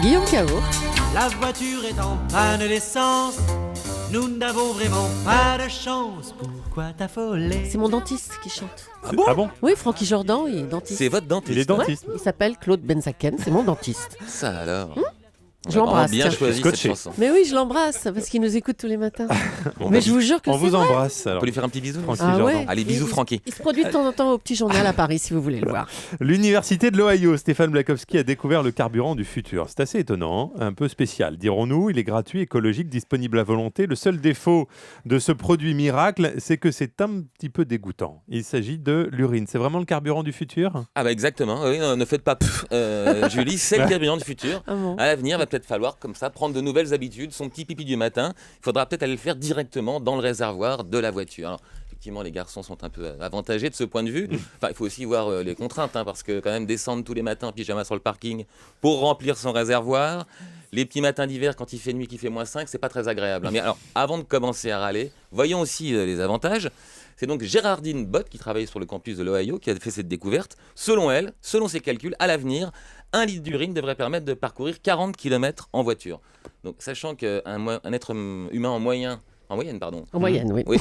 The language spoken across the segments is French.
Guillaume Cao. La voiture est en panne d'essence. Nous n'avons vraiment pas de chance. Pourquoi t'affoler? C'est mon dentiste qui chante. Ah bon? Oui, Francky Jordan, il est dentiste. C'est votre dentiste. Il est dentiste. Il s'appelle Claude Benzaken, c'est mon dentiste. Ça alors. Je l'embrasse. Bien tiens. choisi cette Scotché. chanson. Mais oui, je l'embrasse parce qu'il nous écoute tous les matins. Bon, Mais bah, je vous jure que On c'est vous vrai. embrasse on alors. peut lui faire un petit bisou. Francky Ah Jordan. ouais. Allez, bisous, Il- Francky. Il se produit de temps en temps au Petit Journal à Paris, si vous voulez le voir. L'université de l'Ohio, Stéphane Blakowski a découvert le carburant du futur. C'est assez étonnant, hein, un peu spécial, dirons-nous. Il est gratuit, écologique, disponible à volonté. Le seul défaut de ce produit miracle, c'est que c'est un petit peu dégoûtant. Il s'agit de l'urine. C'est vraiment le carburant du futur? Ah bah exactement, oui, ne faites pas pff, Julie, c'est le carburant du futur. Ah bon. À l'avenir, va peut-être falloir comme ça prendre de nouvelles habitudes, son petit pipi du matin. Il faudra peut-être aller le faire directement dans le réservoir de la voiture. Alors, effectivement, les garçons sont un peu avantagés de ce point de vue. Enfin, il faut aussi voir les contraintes, hein, parce que quand même descendre tous les matins en pyjama sur le parking pour remplir son réservoir, les petits matins d'hiver quand il fait nuit, qu'il fait -5, c'est pas très agréable. Mais alors, avant de commencer à râler, voyons aussi les avantages. C'est donc Géraldine Bott qui travaille sur le campus de l'Ohio qui a fait cette découverte. Selon elle, selon ses calculs, à l'avenir, 1 litre d'urine devrait permettre de parcourir 40 km en voiture. Donc, sachant qu'un être humain en moyenne, En moyenne, oui. oui,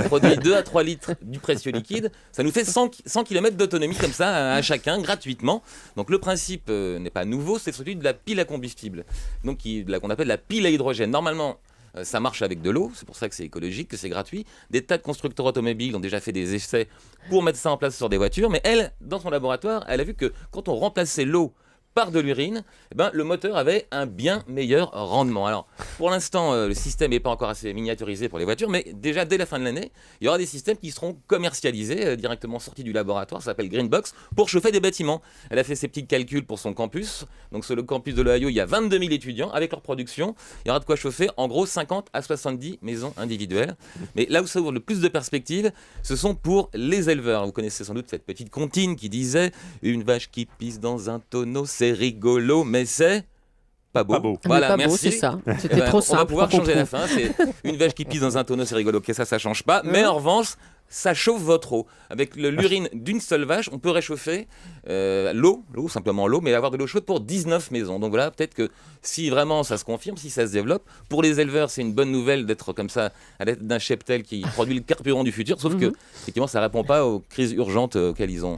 produit 2 à 3 litres du précieux liquide, ça nous fait 100 km d'autonomie comme ça à chacun, gratuitement. Donc le principe n'est pas nouveau, c'est celui de la pile à combustible, donc qu'on appelle la pile à hydrogène. Normalement, ça marche avec de l'eau, c'est pour ça que c'est écologique, que c'est gratuit. Des tas de constructeurs automobiles ont déjà fait des essais pour mettre ça en place sur des voitures, mais elle, dans son laboratoire, elle a vu que quand on remplaçait l'eau par de l'urine, eh ben, le moteur avait un bien meilleur rendement. Alors, pour l'instant, le système n'est pas encore assez miniaturisé pour les voitures, mais déjà dès la fin de l'année, il y aura des systèmes qui seront commercialisés, directement sortis du laboratoire, ça s'appelle Greenbox, pour chauffer des bâtiments. Elle a fait ses petits calculs pour son campus. Donc, sur le campus de l'Ohio, il y a 22 000 étudiants. Avec leur production, il y aura de quoi chauffer en gros 50 à 70 maisons individuelles. Mais là où ça ouvre le plus de perspectives, ce sont pour les éleveurs. Vous connaissez sans doute cette petite comptine qui disait « Une vache qui pisse dans un tonneau, c'est rigolo, mais c'est pas beau. » Pas beau. Voilà, Mais pas merci. beau, c'est ça. Eh C'était ben, trop on simple. va pouvoir faut qu'on changer la trouve. fin. C'est une vache qui pisse dans un tonneau, c'est rigolo. Ok, ça change pas. Mais en revanche, ça chauffe votre eau. Avec l'urine d'une seule vache, on peut réchauffer l'eau, simplement l'eau, mais avoir de l'eau chaude pour 19 maisons. Donc voilà, peut-être que si vraiment ça se confirme, si ça se développe, pour les éleveurs, c'est une bonne nouvelle d'être comme ça à l'aide d'un cheptel qui produit le carburant du futur. Sauf que, effectivement, ça répond pas aux crises urgentes auxquelles ils ont.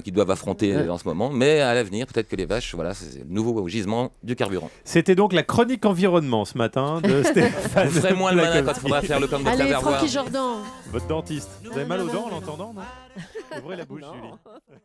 Qu'ils doivent affronter en ce moment, mais à l'avenir, peut-être que les vaches, voilà, c'est le nouveau gisement du carburant. C'était donc la chronique environnement ce matin de Stéphane. Vous ferez moins le malin quand il Blakowski. faudra faire le plein de votre Allez, réservoir. Francky Jordan. Votre dentiste. Vous avez mal aux dents en l'entendant, non? Ouvrez la bouche, Non. Julie.